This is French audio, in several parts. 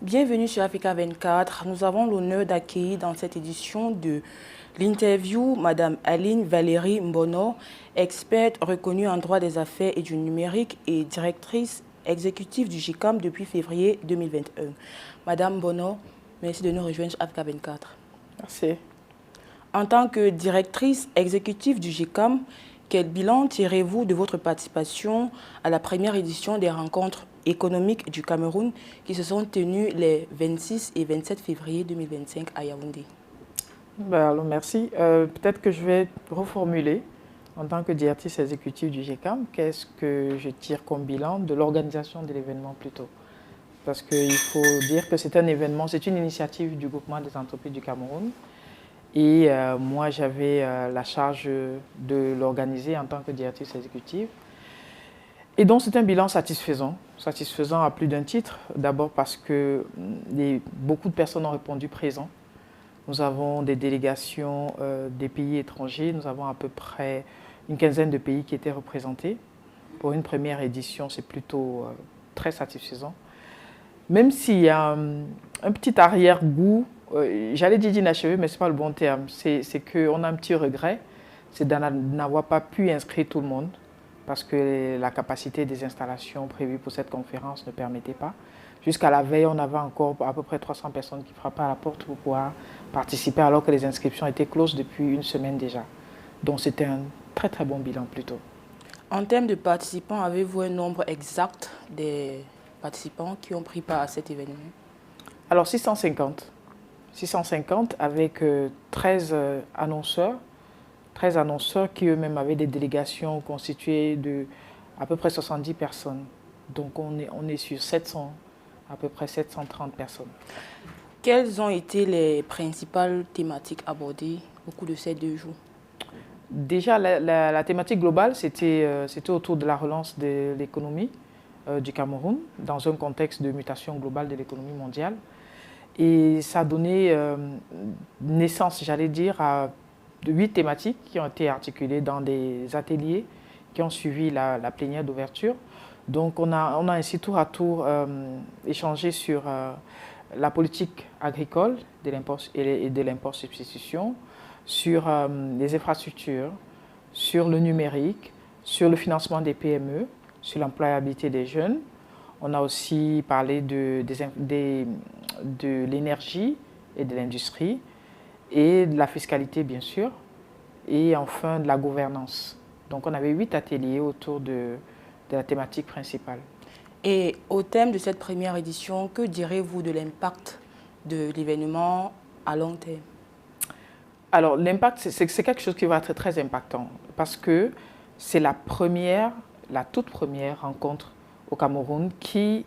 Bienvenue sur Africa 24. Nous avons l'honneur d'accueillir dans cette édition de l'interview Madame Aline Valérie Mbono, experte reconnue en droit des affaires et du numérique et directrice exécutive du GICAM depuis février 2021. Madame Mbono, merci de nous rejoindre sur Africa 24. Merci. En tant que directrice exécutive du GICAM, quel bilan tirez-vous de votre participation à la première édition des rencontres économiques du Cameroun qui se sont tenues les 26 et 27 février 2025 à Yaoundé? Alors, merci. Peut-être que je vais reformuler. En tant que directrice exécutive du GICAM, qu'est-ce que je tire comme bilan de l'organisation de l'événement plutôt? Parce qu'il faut dire que c'est un événement, c'est une initiative du groupement des entreprises du Cameroun. Et moi, j'avais la charge de l'organiser en tant que directrice exécutive. Et donc, c'est un bilan satisfaisant à plus d'un titre. D'abord parce que beaucoup de personnes ont répondu présent. Nous avons des délégations des pays étrangers. Nous avons à peu près une quinzaine de pays qui étaient représentés. Pour une première édition, c'est plutôt très satisfaisant. Même s'il y a un petit arrière-goût, j'allais dire d'inachevé, mais ce n'est pas le bon terme. C'est qu'on a un petit regret, c'est de n'avoir pas pu inscrire tout le monde, parce que la capacité des installations prévues pour cette conférence ne permettait pas. Jusqu'à la veille, on avait encore à peu près 300 personnes qui frappaient à la porte pour pouvoir participer, alors que les inscriptions étaient closes depuis une semaine déjà. Donc c'était un très très bon bilan plutôt. En termes de participants, avez-vous un nombre exact des participants qui ont pris part à cet événement? Alors 650 avec 13 annonceurs. 13 annonceurs qui eux-mêmes avaient des délégations constituées de à peu près 70 personnes. Donc on est sur 700, à peu près 730 personnes. Quelles ont été les principales thématiques abordées au cours de ces 2 jours? Déjà, la thématique globale, c'était autour de la relance de l'économie du Cameroun dans un contexte de mutation globale de l'économie mondiale. Et ça a donné naissance, j'allais dire, à 8 thématiques qui ont été articulées dans des ateliers qui ont suivi la plénière d'ouverture. Donc on a ainsi tour à tour échangé sur la politique agricole et de l'import substitution, sur les infrastructures, sur le numérique, sur le financement des PME, sur l'employabilité des jeunes. On a aussi parlé de l'énergie et de l'industrie et de la fiscalité, bien sûr, et enfin de la gouvernance. Donc on avait 8 ateliers autour de la thématique principale. Et au thème de cette première édition, que direz-vous de l'impact de l'événement à long terme? Alors l'impact, c'est quelque chose qui va être très impactant parce que c'est la toute première rencontre au Cameroun qui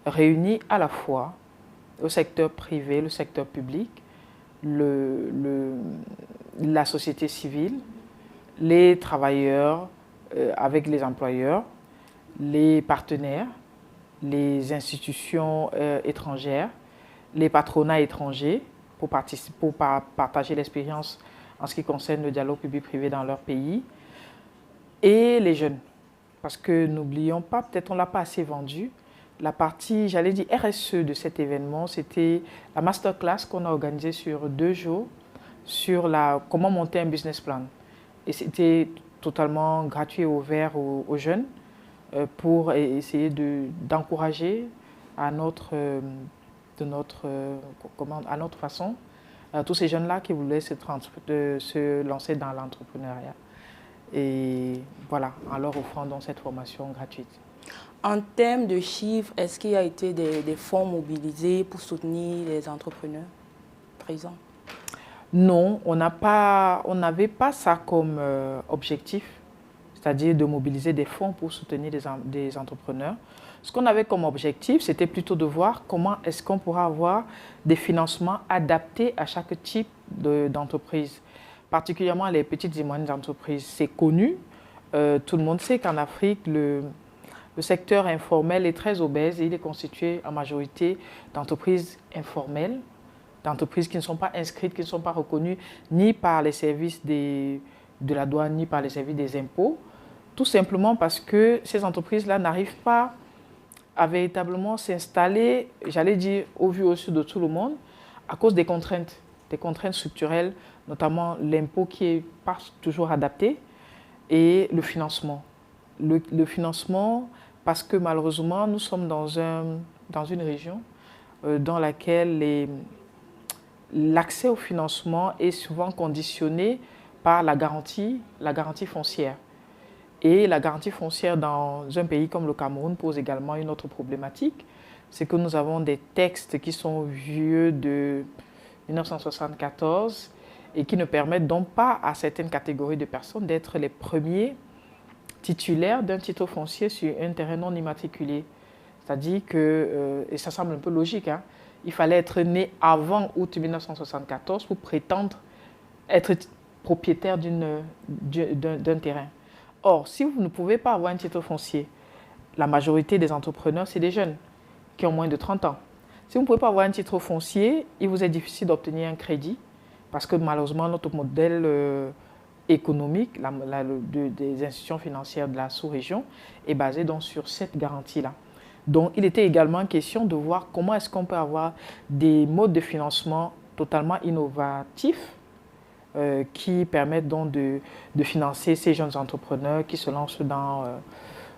réunit à la fois le secteur privé, le secteur public, la société civile, les travailleurs avec les employeurs, les partenaires, les institutions étrangères, les patronats étrangers pour partager l'expérience en ce qui concerne le dialogue public-privé dans leur pays, et les jeunes. Parce que n'oublions pas, peut-être on ne l'a pas assez vendu, la partie, j'allais dire, RSE de cet événement, c'était la masterclass qu'on a organisée sur 2 jours sur comment monter un business plan. Et c'était totalement gratuit et ouvert aux jeunes pour essayer d'encourager à notre façon tous ces jeunes-là qui voulaient se lancer dans l'entrepreneuriat. Et voilà, en leur offrant donc cette formation gratuite. En termes de chiffres, est-ce qu'il y a été des fonds mobilisés pour soutenir les entrepreneurs présents? Non, on n'avait pas ça comme objectif, c'est-à-dire de mobiliser des fonds pour soutenir des entrepreneurs. Ce qu'on avait comme objectif, c'était plutôt de voir comment est-ce qu'on pourra avoir des financements adaptés à chaque type d'entreprise, particulièrement les petites et moyennes entreprises. C'est connu, tout le monde sait qu'en Afrique, le secteur informel est très obèse et il est constitué en majorité d'entreprises informelles, d'entreprises qui ne sont pas inscrites, qui ne sont pas reconnues ni par les services de la douane, ni par les services des impôts, tout simplement parce que ces entreprises-là n'arrivent pas à véritablement s'installer, j'allais dire, au vu aussi de tout le monde, à cause des contraintes structurelles, notamment l'impôt qui n'est pas toujours adapté et le financement. Le financement, parce que malheureusement, nous sommes dans une région dans laquelle l'accès au financement est souvent conditionné par la garantie foncière. Et la garantie foncière dans un pays comme le Cameroun pose également une autre problématique, c'est que nous avons des textes qui sont vieux de 1974 et qui ne permettent donc pas à certaines catégories de personnes d'être les premiers titulaires d'un titre foncier sur un terrain non immatriculé. C'est-à-dire que, et ça semble un peu logique, hein, il fallait être né avant août 1974 pour prétendre être propriétaire d'un terrain. Or, si vous ne pouvez pas avoir un titre foncier, la majorité des entrepreneurs, c'est des jeunes qui ont moins de 30 ans. Si vous ne pouvez pas avoir un titre foncier, il vous est difficile d'obtenir un crédit parce que malheureusement, notre modèle économique des institutions financières de la sous-région est basé donc sur cette garantie-là. Donc, il était également question de voir comment est-ce qu'on peut avoir des modes de financement totalement innovatifs qui permettent donc de financer ces jeunes entrepreneurs qui se lancent dans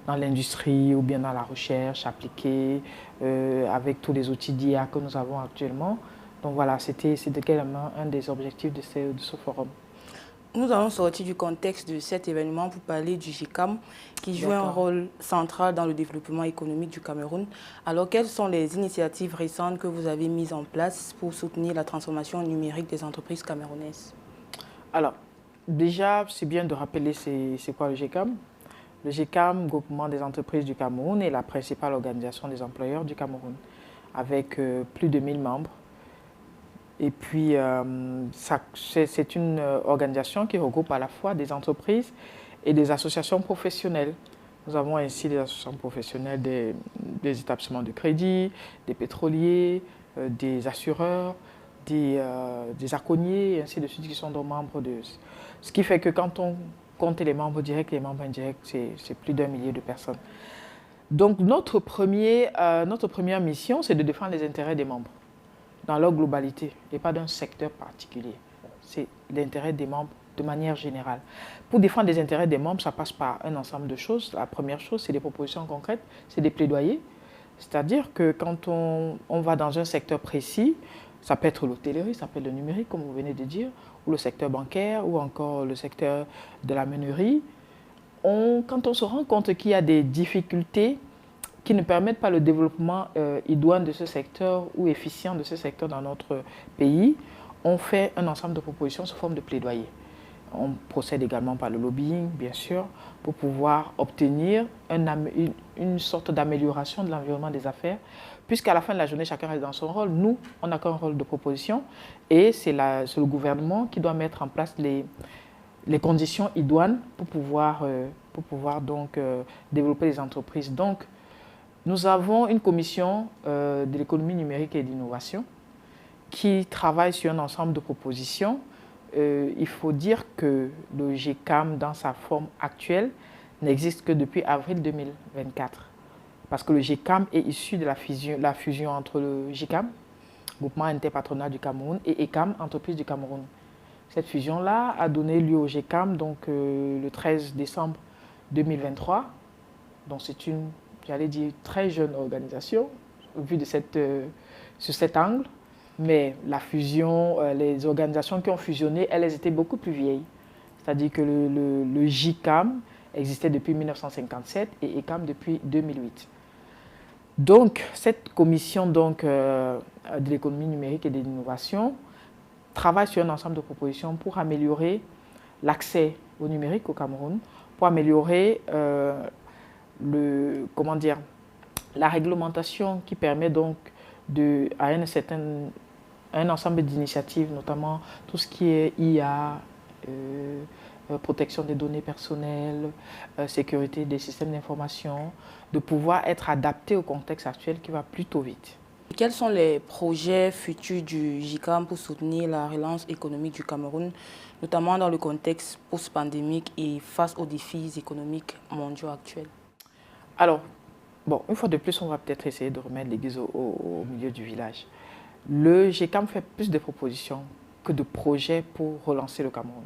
l'industrie ou bien dans la recherche appliquée avec tous les outils d'IA que nous avons actuellement. Donc voilà, c'était également un des objectifs de ce forum. Nous allons sortir du contexte de cet événement pour parler du GICAM qui joue un rôle central dans le développement économique du Cameroun. Alors, quelles sont les initiatives récentes que vous avez mises en place pour soutenir la transformation numérique des entreprises camerounaises? Alors, déjà, c'est bien de rappeler c'est quoi le GICAM. Le GICAM, Groupement des entreprises du Cameroun, est la principale organisation des employeurs du Cameroun, avec plus de 1000 membres. Et puis, c'est une organisation qui regroupe à la fois des entreprises et des associations professionnelles. Nous avons ainsi des associations professionnelles des établissements de crédit, des pétroliers, des assureurs, des arconniers, et ainsi de suite, qui sont donc membres de... Ce qui fait que quand on compte les membres directs et les membres indirects, c'est plus d'1 millier de personnes. Donc, notre première mission, c'est de défendre les intérêts des membres dans leur globalité et pas d'un secteur particulier. C'est l'intérêt des membres de manière générale. Pour défendre les intérêts des membres, ça passe par un ensemble de choses. La première chose, c'est des propositions concrètes, c'est des plaidoyers. C'est-à-dire que quand on va dans un secteur précis, ça peut être l'hôtellerie, ça peut être le numérique, comme vous venez de dire, ou le secteur bancaire, ou encore le secteur de la meunerie. Quand on se rend compte qu'il y a des difficultés qui ne permettent pas le développement idoine de ce secteur ou efficient de ce secteur dans notre pays, on fait un ensemble de propositions sous forme de plaidoyer. On procède également par le lobbying, bien sûr, pour pouvoir obtenir une sorte d'amélioration de l'environnement des affaires, puisqu'à la fin de la journée, chacun reste dans son rôle. Nous, on n'a qu'un rôle de proposition et c'est le gouvernement qui doit mettre en place les conditions idoines pour pouvoir donc développer les entreprises. Donc, nous avons une commission de l'économie numérique et d'innovation qui travaille sur un ensemble de propositions. Il faut dire que le GICAM, dans sa forme actuelle, n'existe que depuis avril 2024. Parce que le GICAM est issu de la fusion entre le GICAM, Groupement interpatronal du Cameroun, et ECAM, Entreprise du Cameroun. Cette fusion-là a donné lieu au GICAM donc, le 13 décembre 2023. Donc c'est une, j'allais dire, très jeune organisation, vue sur cet angle. Mais la fusion, les organisations qui ont fusionné, elles étaient beaucoup plus vieilles. C'est-à-dire que le GICAM existait depuis 1957 et ECAM depuis 2008. Donc, cette commission de l'économie numérique et de l'innovation travaille sur un ensemble de propositions pour améliorer l'accès au numérique au Cameroun, pour améliorer la réglementation qui permet donc à un ensemble d'initiatives, notamment tout ce qui est IA, protection des données personnelles, sécurité des systèmes d'information, de pouvoir être adapté au contexte actuel qui va plutôt vite. Quels sont les projets futurs du GICAM pour soutenir la relance économique du Cameroun, notamment dans le contexte post-pandémique et face aux défis économiques mondiaux actuels? Alors, Bon, une fois de plus, on va peut-être essayer de remettre l'église au milieu du village. Le GECAM fait plus de propositions que de projets pour relancer le Cameroun.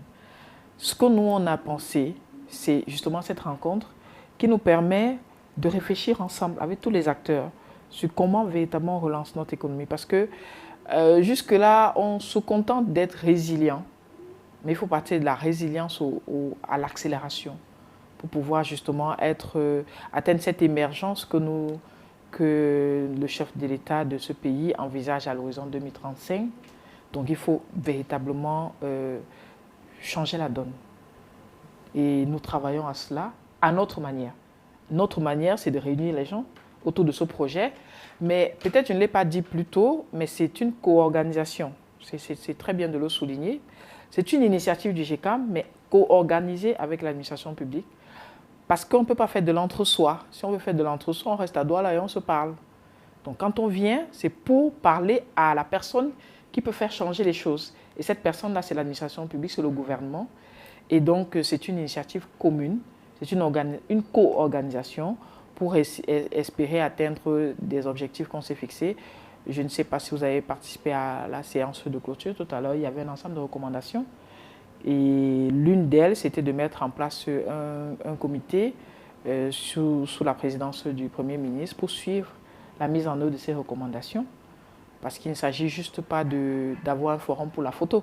Ce que nous, on a pensé, c'est justement cette rencontre qui nous permet de réfléchir ensemble avec tous les acteurs sur comment véritablement on relance notre économie. Parce que jusque-là, on se contente d'être résilient, mais il faut partir de la résilience à l'accélération pour pouvoir justement atteindre cette émergence que le chef de l'État de ce pays envisage à l'horizon 2035. Donc il faut véritablement changer la donne. Et nous travaillons à cela à notre manière. Notre manière, c'est de réunir les gens autour de ce projet. Mais peut-être je ne l'ai pas dit plus tôt, mais c'est une co-organisation. C'est très bien de le souligner. C'est une initiative du GECAM, mais co-organisée avec l'administration publique. Parce qu'on ne peut pas faire de l'entre-soi. Si on veut faire de l'entre-soi, on reste à Douala et on se parle. Donc quand on vient, c'est pour parler à la personne qui peut faire changer les choses. Et cette personne-là, c'est l'administration publique, c'est le gouvernement. Et donc, c'est une initiative commune, c'est une co-organisation pour espérer atteindre des objectifs qu'on s'est fixés. Je ne sais pas si vous avez participé à la séance de clôture tout à l'heure, il y avait un ensemble de recommandations. Et l'une d'elles, c'était de mettre en place un comité sous la présidence du Premier ministre pour suivre la mise en œuvre de ces recommandations. Parce qu'il ne s'agit juste pas d'avoir un forum pour la photo.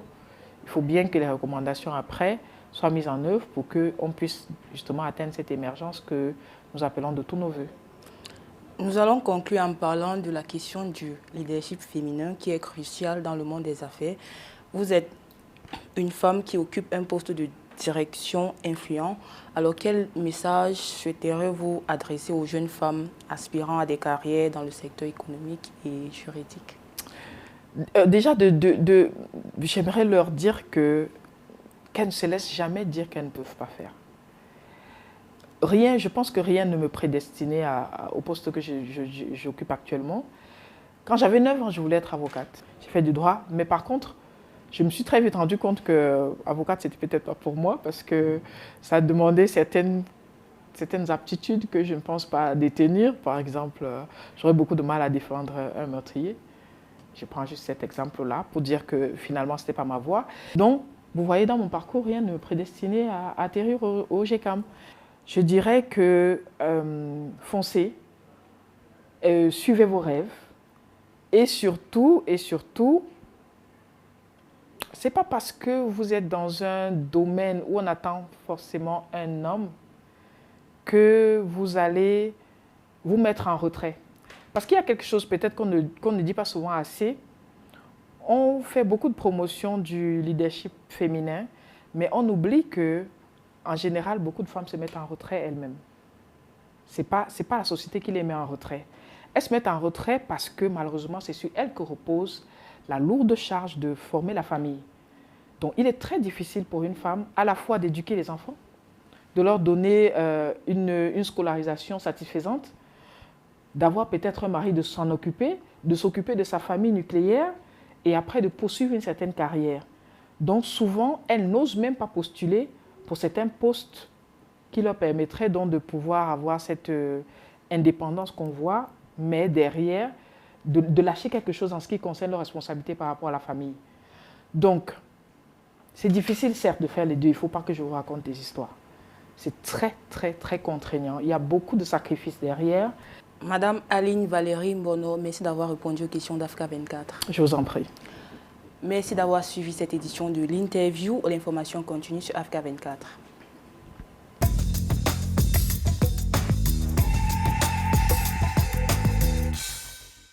Il faut bien que les recommandations après soient mises en œuvre pour qu'on puisse justement atteindre cette émergence que nous appelons de tous nos voeux. Nous allons conclure en parlant de la question du leadership féminin qui est crucial dans le monde des affaires. Vous êtes une femme qui occupe un poste de direction influent. Alors quel message souhaiteriez-vous adresser aux jeunes femmes aspirant à des carrières dans le secteur économique et juridique? Déjà, j'aimerais leur dire qu'elles ne se laissent jamais dire qu'elles ne peuvent pas faire. Je pense que rien ne me prédestinait au poste que j'occupe actuellement. Quand j'avais 9 ans, je voulais être avocate. J'ai fait du droit, mais par contre, je me suis très vite rendu compte que avocate, c'était peut-être pas pour moi parce que ça demandait certaines aptitudes que je ne pense pas détenir. Par exemple, j'aurais beaucoup de mal à défendre un meurtrier. Je prends juste cet exemple-là pour dire que finalement, ce n'était pas ma voie. Donc, vous voyez, dans mon parcours, rien ne me prédestinait à atterrir au GECAM. Je dirais que foncez, suivez vos rêves et surtout, ce n'est pas parce que vous êtes dans un domaine où on attend forcément un homme que vous allez vous mettre en retrait. Parce qu'il y a quelque chose peut-être qu'on ne dit pas souvent assez. On fait beaucoup de promotion du leadership féminin, mais on oublie que, en général, beaucoup de femmes se mettent en retrait elles-mêmes. Ce n'est pas la société qui les met en retrait. Elles se mettent en retrait parce que malheureusement, c'est sur elles que repose la lourde charge de former la famille. Donc, il est très difficile pour une femme à la fois d'éduquer les enfants, de leur donner une scolarisation satisfaisante, d'avoir peut-être un mari de s'en occuper, de s'occuper de sa famille nucléaire et après de poursuivre une certaine carrière. Donc, souvent, elles n'osent même pas postuler pour certains postes qui leur permettraient donc de pouvoir avoir cette indépendance qu'on voit, mais derrière, de lâcher quelque chose en ce qui concerne leur responsabilité par rapport à la famille. Donc, c'est difficile, certes, de faire les deux. Il ne faut pas que je vous raconte des histoires. C'est très, très, très contraignant. Il y a beaucoup de sacrifices derrière. Madame Aline Valérie Mbono, merci d'avoir répondu aux questions d'Africa 24. Je vous en prie. Merci d'avoir suivi cette édition de l'interview. L'information continue sur Africa 24.